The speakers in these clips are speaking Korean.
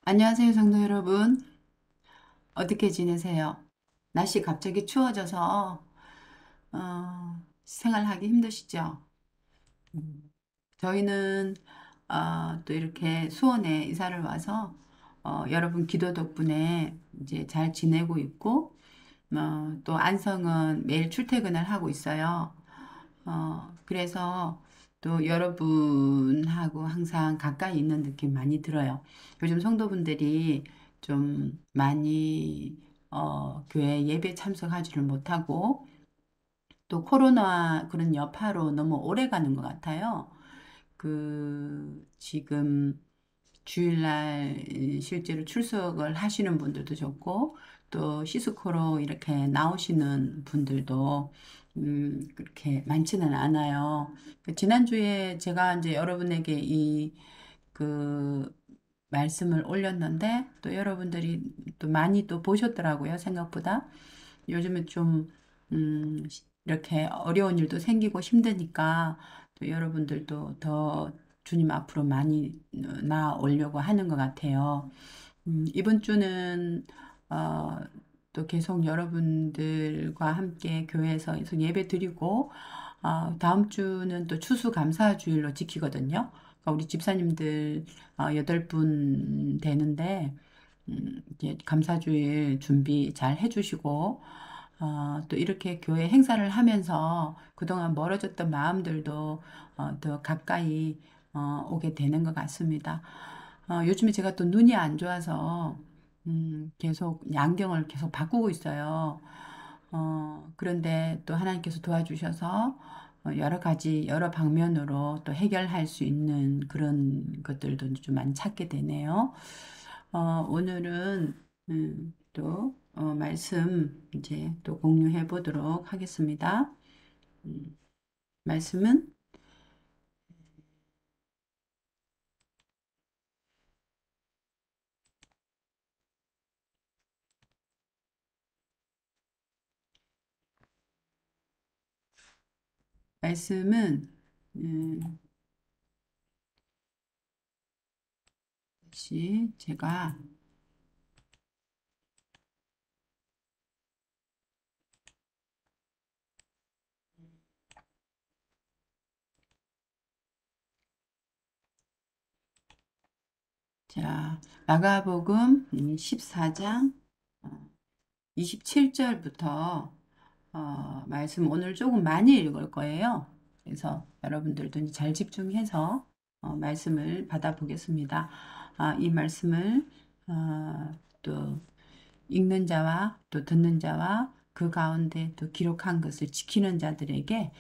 안녕하세요, 성도 여러분. 어떻게 지내세요? 날씨 갑자기 추워져서 생활하기 힘드시죠? 음, 저희는 또 이렇게 수원에 이사를 와서 여러분 기도 덕분에 이제 잘 지내고 있고 또 안성은 매일 출퇴근을 하고 있어요. 그래서 또 여러분하고 항상 가까이 있는 느낌 많이 들어요. 요즘 성도분들이 좀 많이 교회 예배 참석하지를 못하고 또 코로나 그런 여파로 너무 오래 가는 것 같아요. 지금 주일날 실제로 출석을 하시는 분들도 좋고, 또 시스코로 이렇게 나오시는 분들도, 그렇게 많지는 않아요. 지난주에 제가 이제 여러분에게 그, 말씀을 올렸는데, 또 여러분들이 또 많이 또 보셨더라고요, 생각보다. 요즘에 좀, 이렇게 어려운 일도 생기고 힘드니까 또 여러분들도 더 주님 앞으로 많이 나아오려고 하는 것 같아요. 이번 주는, 어, 또 계속 여러분들과 함께 교회에서 계속 예배 드리고, 다음 주는 또 추수감사주일로 지키거든요. 그러니까 우리 집사님들 8분 되는데, 이제 감사주일 준비 잘 해주시고, 또 이렇게 교회 행사를 하면서 그동안 멀어졌던 마음들도 더 가까이 오게 되는 것 같습니다. 요즘에 제가 또 눈이 안 좋아서 계속 양경을 계속 바꾸고 있어요. 그런데 또 하나님께서 도와주셔서 여러 가지, 여러 방면으로 또 해결할 수 있는 그런 것들도 좀 많이 찾게 되네요. 오늘은 또 말씀 이제 또 공유해 보도록 하겠습니다. 음, 말씀은 말씀은 음, 다시 제가 자 마가복음 14장 27절부터 말씀 오늘 조금 많이 읽을 거예요. 그래서 여러분들도 이제 잘 집중해서 말씀을 받아보겠습니다. 이 말씀을 또 읽는 자와 또 듣는 자와 그 가운데 또 기록한 것을 지키는 자들에게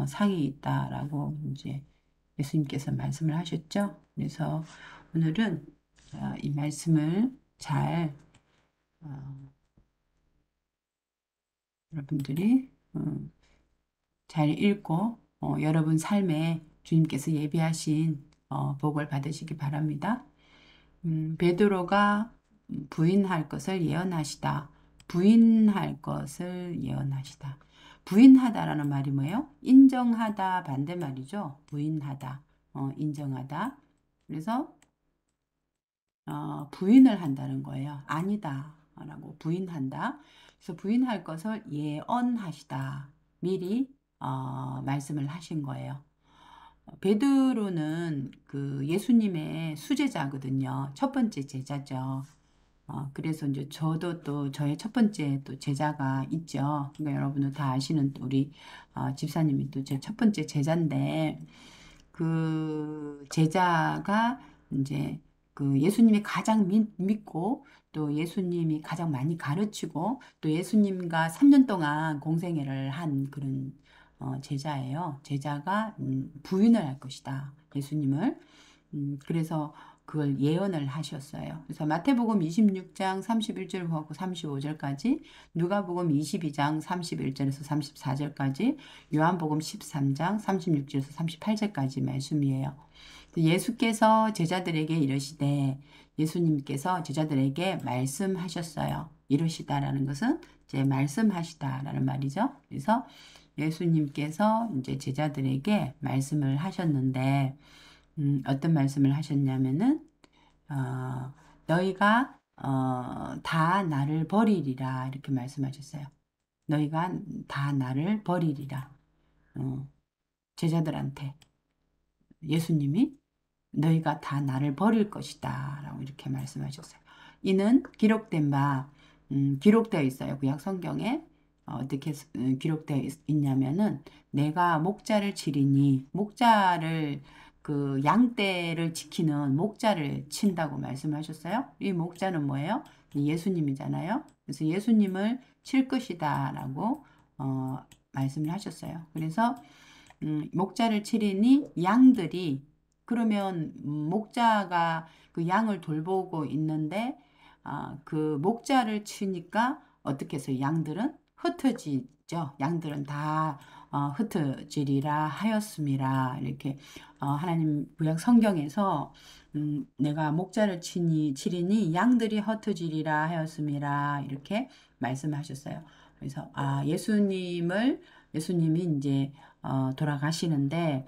상이 있다라고 이제 예수님께서 말씀을 하셨죠. 그래서 오늘은 이 말씀을 잘 여러분들이 잘 읽고 여러분 삶에 주님께서 예비하신 복을 받으시기 바랍니다. 베드로가 부인할 것을 예언하시다. 부인할 것을 예언하시다. 부인하다라는 말이 뭐예요? 인정하다 반대말이죠. 부인하다, 인정하다. 그래서 부인을 한다는 거예요. 아니다. 라고 부인한다. 그래서 부인할 것을 예언하시다. 미리 말씀을 하신 거예요. 베드로는 그 예수님의 수제자거든요. 첫 번째 제자죠. 그래서 이제 저도 또 저의 첫 번째 또 제자가 있죠. 그러니까 여러분은 다 아시는 또 우리 집사님이 또 제 첫 번째 제자인데 그 제자가 이제 그 예수님이 가장 믿고 또 예수님이 가장 많이 가르치고 또 예수님과 3년 동안 공생애를 한 그런 제자예요. 제자가 부인을 할 것이다. 예수님을. 그래서 그걸 예언을 하셨어요. 그래서 마태복음 26장 31절부터 35절까지, 누가복음 22장 31절에서 34절까지, 요한복음 13장 36절에서 38절까지 말씀이에요. 예수께서 제자들에게 이르시되, 예수님께서 제자들에게 말씀하셨어요. 이르시다라는 것은 이제 말씀하시다라는 말이죠. 그래서 예수님께서 이제 제자들에게 말씀을 하셨는데, 어떤 말씀을 하셨냐면은, 어, 너희가 다 나를 버리리라 이렇게 말씀하셨어요. 너희가 다 나를 버리리라. 제자들한테 예수님이 너희가 다 나를 버릴 것이다 라고 이렇게 말씀하셨어요. 이는 기록된 바 기록되어 있어요. 구약 성경에 어떻게 기록되어 있냐면은 내가 목자를 치리니 목자를 그 양떼를 지키는 목자를 친다고 말씀하셨어요. 이 목자는 뭐예요? 예수님이잖아요. 그래서 예수님을 칠 것이다 라고 말씀을 하셨어요. 그래서 목자를 치리니 양들이 그러면 목자가 그 양을 돌보고 있는데 그 목자를 치니까 어떻게 해서 양들은 흩어지죠. 양들은 다 흩어지리라 하였음이라 이렇게 하나님 구약 성경에서 내가 목자를 치리니 양들이 흩어지리라 하였음이라 이렇게 말씀하셨어요. 그래서 예수님이 이제 돌아가시는데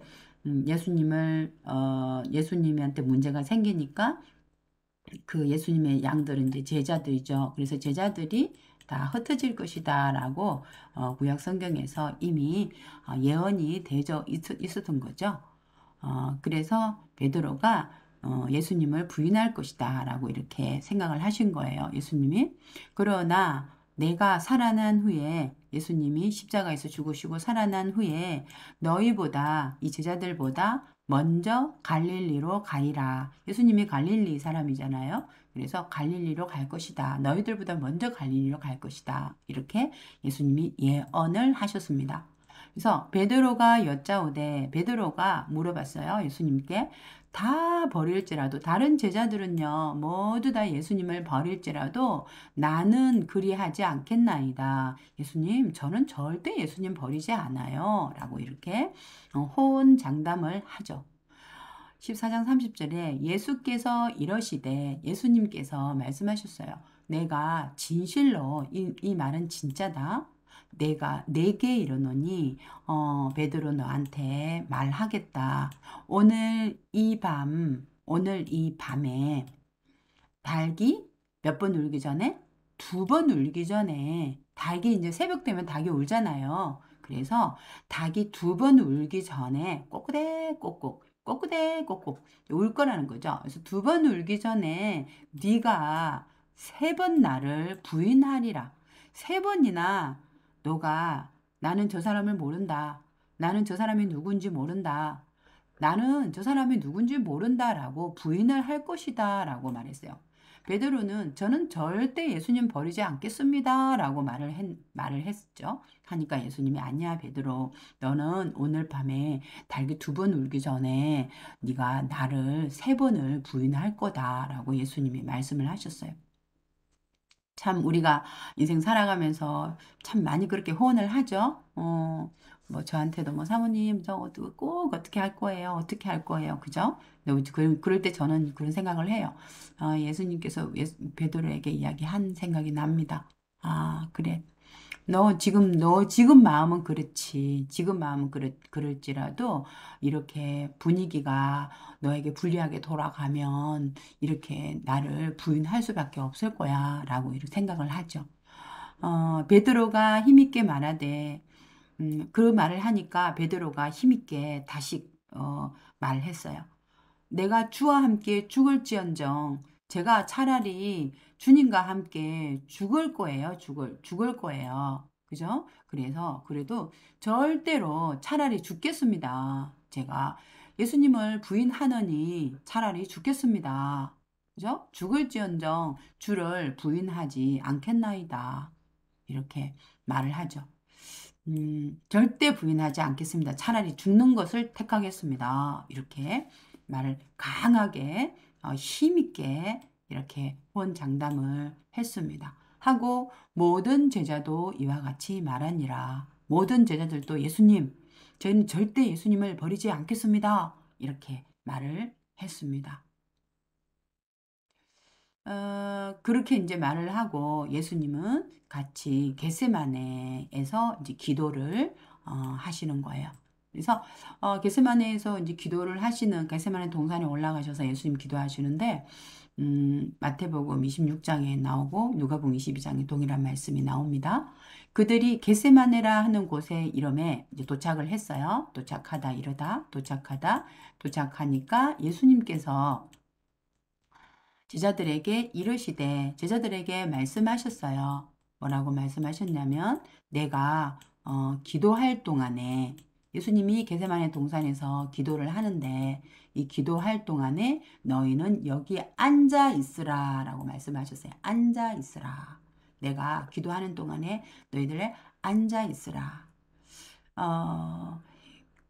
예수님한테 문제가 생기니까 그 예수님의 양들은 이제 제자들이죠. 그래서 제자들이 다 흩어질 것이다 라고 구약 성경에서 이미 예언이 되어 있었던 거죠. 그래서 베드로가 예수님을 부인할 것이다 라고 이렇게 생각을 하신 거예요. 예수님이. 그러나 내가 살아난 후에 예수님이 십자가에서 죽으시고 살아난 후에 너희보다 이 제자들보다 먼저 갈릴리로 가리라. 예수님이 갈릴리 사람이잖아요. 그래서 갈릴리로 갈 것이다. 너희들보다 먼저 갈릴리로 갈 것이다. 이렇게 예수님이 예언을 하셨습니다. 그래서 베드로가 여짜오되 베드로가 물어봤어요. 예수님께 다 버릴지라도 다른 제자들은요 모두 다 예수님을 버릴지라도 나는 그리하지 않겠나이다. 예수님 저는 절대 예수님 버리지 않아요. 라고 이렇게 호언장담을 하죠. 14장 30절에 예수께서 이러시되 예수님께서 말씀하셨어요. 내가 진실로 이 말은 진짜다. 내가 내게 이르노니 베드로 너한테 말하겠다. 오늘 이 밤에 닭이 몇 번 울기 전에? 2번 울기 전에 닭이 이제 새벽 되면 닭이 울잖아요. 그래서 닭이 2번 울기 전에 꼬꾸대꼬꾸 꼬꾸대꼬꾸 울 거라는 거죠. 그래서 2번 울기 전에 네가 3번 나를 부인하리라. 3번이나 너가 나는 저 사람을 모른다. 나는 저 사람이 누군지 모른다. 나는 저 사람이 누군지 모른다라고 부인을 할 것이다라고 말했어요. 베드로는 저는 절대 예수님 버리지 않겠습니다라고 말을 했죠. 하니까 예수님이 아니야 베드로 너는 오늘 밤에 닭이 2번 울기 전에 네가 나를 3번을 부인할 거다라고 예수님이 말씀을 하셨어요. 참 우리가 인생 살아가면서 참 많이 그렇게 호언을 하죠. 뭐 저한테도 뭐 사모님 저 꼭 어떻게 할 거예요? 어떻게 할 거예요? 그죠? 그럴 때 저는 그런 생각을 해요. 예수님께서 베드로에게 이야기한 생각이 납니다. 그래. 너 지금 마음은 그렇지. 지금 마음은 그럴지라도 이렇게 분위기가 너에게 불리하게 돌아가면 이렇게 나를 부인할 수밖에 없을 거야. 라고 이렇게 생각을 하죠. 베드로가 힘있게 말하되, 그 말을 하니까 베드로가 힘있게 다시, 말을 했어요. 내가 주와 함께 죽을지언정 제가 차라리 주님과 함께 죽을 거예요. 죽을 거예요. 그죠? 그래서 그래도 절대로 차라리 죽겠습니다. 제가 예수님을 부인하느니 차라리 죽겠습니다. 그죠? 죽을지언정 주를 부인하지 않겠나이다. 이렇게 말을 하죠. 절대 부인하지 않겠습니다. 차라리 죽는 것을 택하겠습니다. 이렇게 말을 강하게 힘있게 이렇게 호언장담을 했습니다. 하고 모든 제자도 이와 같이 말하니라. 모든 제자들도 예수님, 저희는 절대 예수님을 버리지 않겠습니다. 이렇게 말을 했습니다. 그렇게 이제 말을 하고 예수님은 같이 겟세마네에서 이제 기도를 하시는 거예요. 그래서 겟세마네에서 이제 기도를 하시는 겟세마네 동산에 올라가셔서 예수님 기도하시는데 마태복음 26장에 나오고 누가복음 22장에 동일한 말씀이 나옵니다. 그들이 겟세마네라 하는 곳에 이름에 이제 도착을 했어요. 도착하다 이르다 도착하다 도착하니까 예수님께서 제자들에게 이르시되 제자들에게 말씀하셨어요. 뭐라고 말씀하셨냐면 내가 기도할 동안에 예수님이 겟세마네 동산에서 기도를 하는데 이 기도할 동안에 너희는 여기 앉아 있으라 라고 말씀하셨어요. 앉아 있으라. 내가 기도하는 동안에 너희들 앉아 있으라. 어,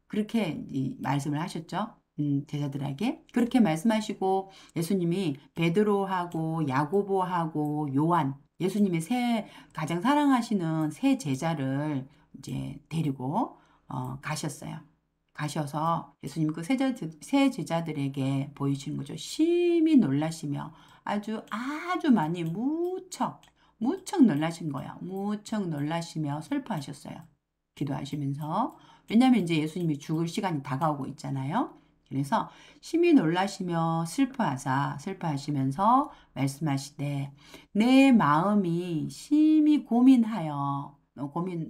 그렇게 말씀을 하셨죠. 제자들에게 그렇게 말씀하시고 예수님이 베드로하고 야고보하고 요한 예수님의 가장 사랑하시는 세 제자를 이제 데리고 가셨어요. 가셔서 예수님 그 세 제자들에게 보이시는 거죠. 심히 놀라시며 아주 많이 무척 놀라신 거예요. 무척 놀라시며 슬퍼하셨어요. 기도하시면서 왜냐하면 이제 예수님이 죽을 시간이 다가오고 있잖아요. 그래서 심히 놀라시며 슬퍼하시면서 말씀하시되 내 마음이 심히 고민하여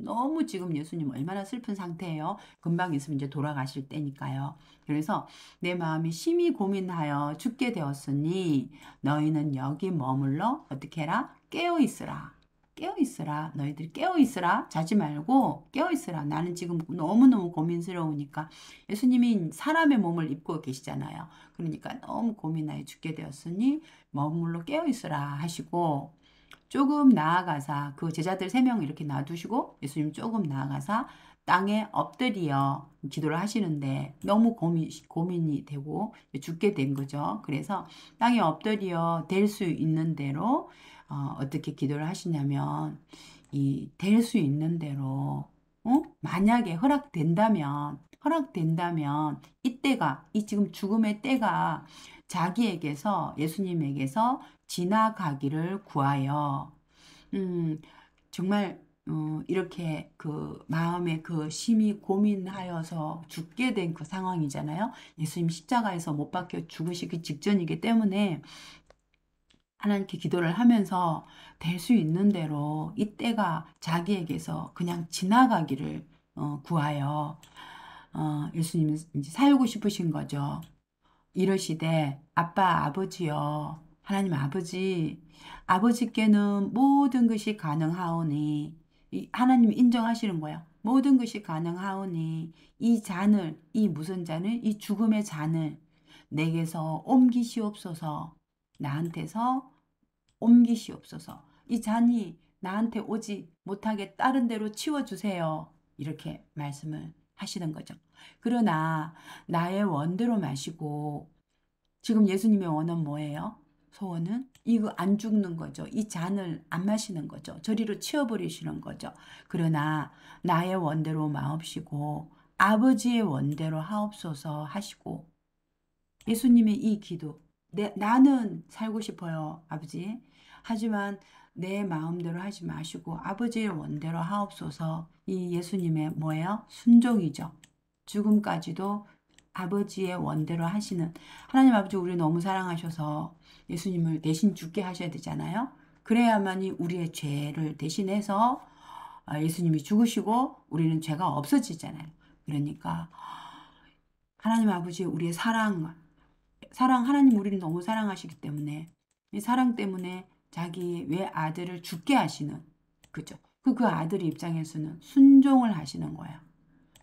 너무 지금 예수님 얼마나 슬픈 상태예요. 금방 있으면 이제 돌아가실 때니까요. 그래서 내 마음이 심히 고민하여 죽게 되었으니 너희는 여기 머물러 어떻게 해라? 깨어 있으라. 깨어 있으라. 너희들 깨어 있으라. 자지 말고 깨어 있으라. 나는 지금 너무너무 고민스러우니까 예수님이 사람의 몸을 입고 계시잖아요. 그러니까 너무 고민하여 죽게 되었으니 머물러 깨어 있으라 하시고 조금 나아가사 그 제자들 3명 이렇게 놔두시고 예수님 조금 나아가사 땅에 엎드려 기도를 하시는데 너무 고민이 되고 죽게 된 거죠. 그래서 땅에 엎드려 될 수 있는 대로 어떻게 기도를 하시냐면 이 될 수 있는 대로 만약에 허락된다면 이때가 이 지금 죽음의 때가 자기에게서 예수님에게서 지나가기를 구하여 정말 이렇게 그 마음에 그 심히 고민하여서 죽게 된 그 상황이잖아요. 예수님 십자가에서 못 박혀 죽으시기 직전이기 때문에 하나님께 기도를 하면서 될 수 있는 대로 이때가 자기에게서 그냥 지나가기를 구하여 예수님은 이제 살고 싶으신 거죠. 이러시되 아빠 아버지여 하나님 아버지께는 모든 것이 가능하오니 하나님 인정하시는 거야. 모든 것이 가능하오니 이 무슨 잔을 이 죽음의 잔을 내게서 옮기시옵소서. 나한테서 옮기시옵소서. 이 잔이 나한테 오지 못하게 다른 데로 치워주세요. 이렇게 말씀을 하시는 거죠. 그러나 나의 원대로 마시고 지금 예수님의 원은 뭐예요? 소원은 이거 안 죽는 거죠. 이 잔을 안 마시는 거죠. 저리로 치워버리시는 거죠. 그러나 나의 원대로 마옵시고 아버지의 원대로 하옵소서 하시고 예수님의 이 기도 나는 살고 싶어요, 아버지. 하지만 내 마음대로 하지 마시고 아버지의 원대로 하옵소서. 이 예수님의 뭐예요? 순종이죠. 죽음까지도 아버지의 원대로 하시는 하나님 아버지 우리 너무 사랑하셔서 예수님을 대신 죽게 하셔야 되잖아요. 그래야만이 우리의 죄를 대신해서 예수님이 죽으시고 우리는 죄가 없어지잖아요. 그러니까 하나님 아버지 우리의 하나님 우리를 너무 사랑하시기 때문에 이 사랑 때문에 자기 외아들을 죽게 하시는 그죠? 그 아들 입장에서는 순종을 하시는 거예요.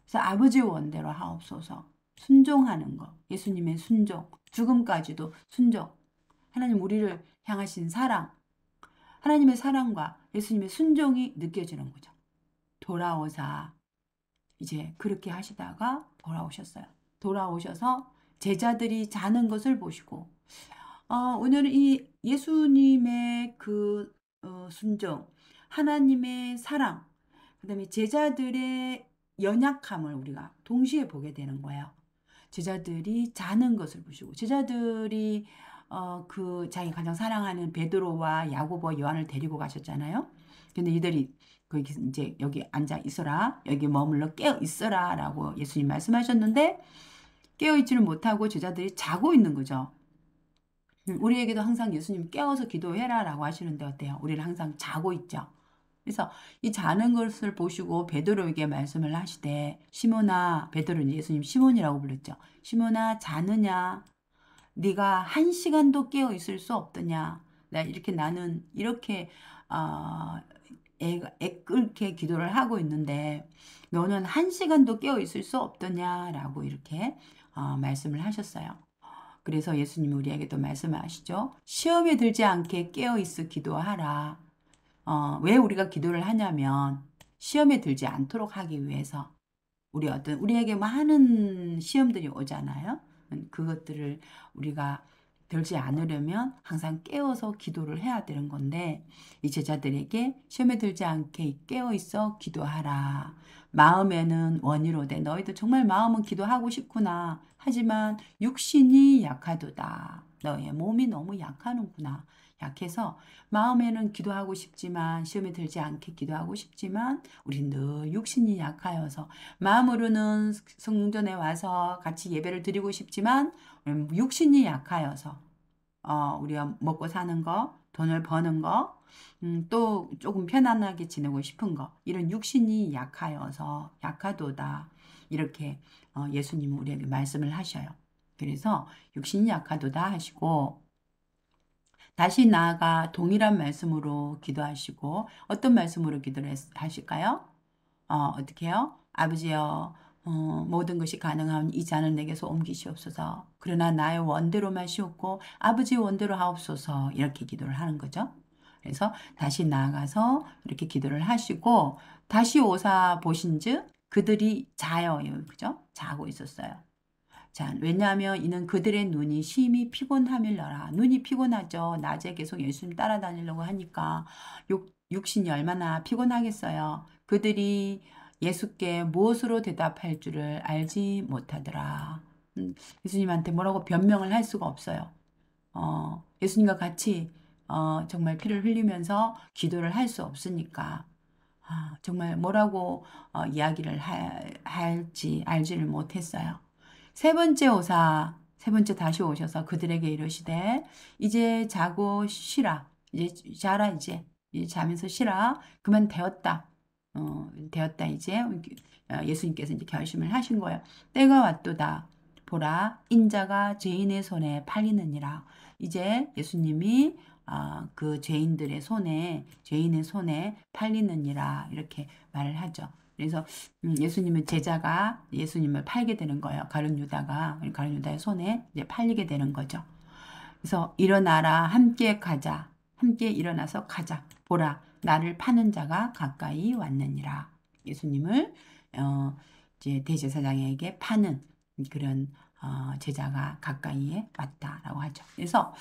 그래서 아버지의 원대로 하옵소서. 순종하는 거. 예수님의 순종. 죽음까지도 순종. 하나님 우리를 향하신 사랑. 하나님의 사랑과 예수님의 순종이 느껴지는 거죠. 돌아오사 이제 그렇게 하시다가 돌아오셨어요. 돌아오셔서 제자들이 자는 것을 보시고 오늘은 이 예수님의 그 순종, 하나님의 사랑, 그 다음에 제자들의 연약함을 우리가 동시에 보게 되는 거예요. 제자들이 자는 것을 보시고 제자들이 그 자기 가장 사랑하는 베드로와 야고보, 요한을 데리고 가셨잖아요. 근데 이들이 거기 이제 여기 앉아 있어라, 여기 머물러 깨어 있어라라고 예수님 말씀하셨는데 깨어 있지를 못하고 제자들이 자고 있는 거죠. 우리에게도 항상 예수님 깨워서 기도해라라고 하시는데 어때요? 우리는 항상 자고 있죠. 그래서 이 자는 것을 보시고 베드로에게 말씀을 하시되, 시몬아, 베드로는 예수님 시몬이라고 불렀죠. 시몬아, 자느냐? 네가 한 시간도 깨어 있을 수 없더냐? 나는 이렇게 어, 애끓게 기도를 하고 있는데 너는 한 시간도 깨어 있을 수 없더냐라고 이렇게 말씀을 하셨어요. 그래서 예수님이 우리에게도 말씀하시죠. 시험에 들지 않게 깨어 있어 기도하라. 왜 우리가 기도를 하냐면 시험에 들지 않도록 하기 위해서. 우리에게 많은 시험들이 오잖아요. 그것들을 우리가 들지 않으려면 항상 깨어서 기도를 해야 되는 건데, 이 제자들에게 시험에 들지 않게 깨어 있어 기도하라. 마음에는 원이로되, 너희도 정말 마음은 기도하고 싶구나. 하지만 육신이 약하도다. 너의 몸이 너무 약하는구나. 약해서 마음에는 기도하고 싶지만, 시험에 들지 않게 기도하고 싶지만 우린 늘 육신이 약하여서, 마음으로는 성전에 와서 같이 예배를 드리고 싶지만 육신이 약하여서, 우리가 먹고 사는 거, 돈을 버는 거, 또 조금 편안하게 지내고 싶은 거, 이런 육신이 약하여서 약하도다. 이렇게 예수님은 우리에게 말씀을 하셔요. 그래서 육신이 약하도다 하시고, 다시 나아가 동일한 말씀으로 기도하시고, 어떤 말씀으로 기도를 하실까요? 어떻게 해요? 아버지여, 모든 것이 가능한 이 잔을 내게서 옮기시옵소서. 그러나 나의 원대로 마시옵고 아버지 원대로 하옵소서. 이렇게 기도를 하는 거죠. 그래서 다시 나아가서 이렇게 기도를 하시고, 다시 오사 보신즉 그들이 자요. 그죠? 자고 있었어요. 자, 왜냐하면 이는 그들의 눈이 심히 피곤함일러라. 눈이 피곤하죠. 낮에 계속 예수님 따라다니려고 하니까 육신이 얼마나 피곤하겠어요. 그들이 예수께 무엇으로 대답할 줄을 알지 못하더라. 예수님한테 뭐라고 변명을 할 수가 없어요. 예수님과 같이 정말 피를 흘리면서 기도를 할 수 없으니까, 정말 뭐라고 이야기를 할지 알지를 못했어요. 세 번째 다시 오셔서 그들에게 이르시되, 이제 자고 쉬라. 이제 자라, 이제 자면서 쉬라. 그만 되었다. 되었다, 이제. 예수님께서 이제 결심을 하신 거예요. 때가 왔도다. 보라, 인자가 죄인의 손에 팔리느니라. 이제 예수님이 그 죄인의 손에 팔리느니라. 이렇게 말을 하죠. 그래서 예수님은 제자가 예수님을 팔게 되는 거예요. 가룟 유다의 손에 이제 팔리게 되는 거죠. 그래서 일어나라, 함께 가자. 함께 일어나서 가자. 보라, 나를 파는 자가 가까이 왔느니라. 예수님을 이제 대제사장에게 파는 그런 제자가 가까이에 왔다라고 하죠. 그래서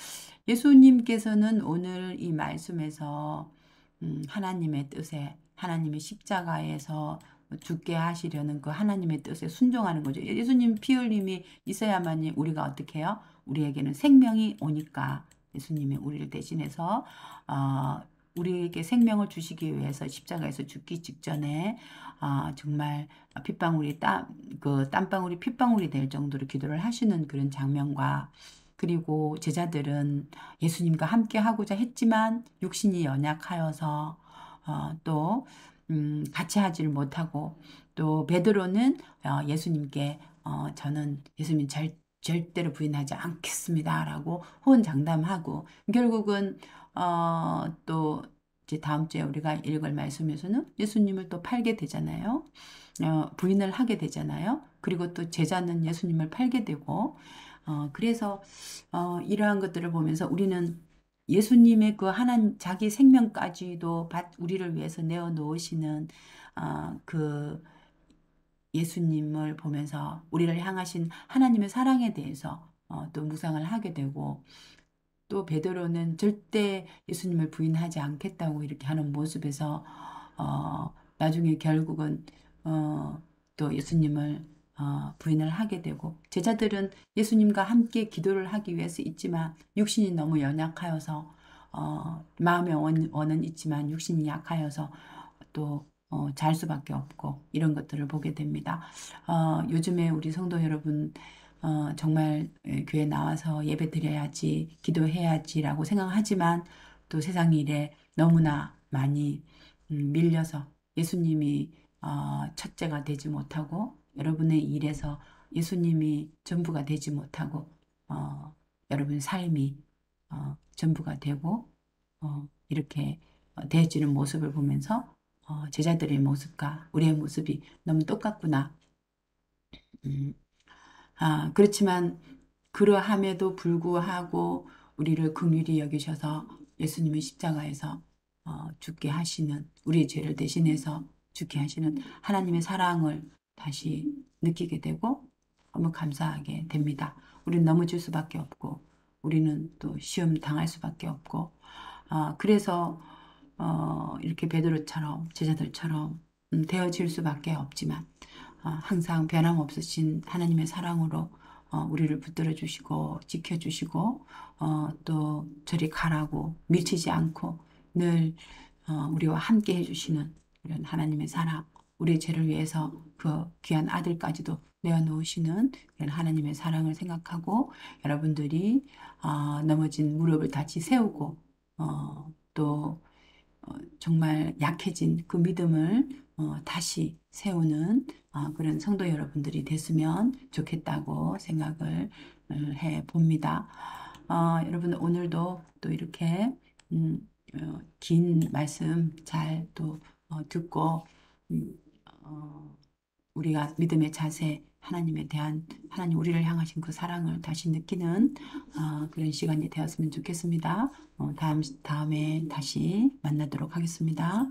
예수님께서는 오늘 이 말씀에서 하나님의 뜻에, 하나님의 십자가에서 죽게 하시려는 그 하나님의 뜻에 순종하는 거죠. 예수님 피 흘림이 있어야만이 우리가 어떻게 해요? 우리에게는 생명이 오니까 예수님이 우리를 대신해서 우리에게 생명을 주시기 위해서 십자가에서 죽기 직전에 정말 그 땀방울이 핏방울이 될 정도로 기도를 하시는 그런 장면과, 그리고 제자들은 예수님과 함께 하고자 했지만 육신이 연약하여서 또 같이 하지를 못하고, 또 베드로는 예수님께 저는 예수님 절대로 부인하지 않겠습니다라고 호언장담하고, 결국은 또 이제 다음 주에 우리가 읽을 말씀에서는 예수님을 또 팔게 되잖아요. 부인을 하게 되잖아요. 그리고 또 제자는 예수님을 팔게 되고, 그래서 이러한 것들을 보면서 우리는 예수님의 그 자기 생명까지도 우리를 위해서 내어 놓으시는 그 예수님을 보면서 우리를 향하신 하나님의 사랑에 대해서 또 묵상을 하게 되고, 또 베드로는 절대 예수님을 부인하지 않겠다고 이렇게 하는 모습에서 나중에 결국은 또 예수님을 부인을 하게 되고, 제자들은 예수님과 함께 기도를 하기 위해서 있지만 육신이 너무 연약하여서 마음의 원은 있지만 육신이 약하여서 또 잘 수밖에 없고, 이런 것들을 보게 됩니다. 요즘에 우리 성도 여러분, 정말 교회 나와서 예배 드려야지, 기도해야지라고 생각하지만 또 세상 일에 너무나 많이 밀려서 예수님이 첫째가 되지 못하고, 여러분의 일에서 예수님이 전부가 되지 못하고, 여러분 삶이 전부가 되고, 이렇게 되어지는 모습을 보면서 제자들의 모습과 우리의 모습이 너무 똑같구나. 음, 그렇지만 그러함에도 불구하고 우리를 긍휼히 여기셔서 예수님의 십자가에서 죽게 하시는, 우리의 죄를 대신해서 죽게 하시는 하나님의 사랑을 다시 느끼게 되고 너무 감사하게 됩니다. 우리는 넘어질 수밖에 없고, 우리는 또 시험 당할 수밖에 없고, 그래서 이렇게 베드로처럼 제자들처럼 되어질 수밖에 없지만, 항상 변함없으신 하나님의 사랑으로 우리를 붙들어 주시고 지켜주시고, 또 저리 가라고 밀치지 않고 늘 우리와 함께 해주시는 이런 하나님의 사랑, 우리의 죄를 위해서 그 귀한 아들까지도 내어놓으시는 이런 하나님의 사랑을 생각하고, 여러분들이 넘어진 무릎을 다시 세우고, 또 정말 약해진 그 믿음을 다시 세우는 그런 성도 여러분들이 됐으면 좋겠다고 생각을 해 봅니다. 여러분, 오늘도 또 이렇게 긴 말씀 잘 또 듣고, 우리가 믿음의 자세, 하나님에 대한, 하나님 우리를 향하신 그 사랑을 다시 느끼는 그런 시간이 되었으면 좋겠습니다. 다음에 다시 만나도록 하겠습니다.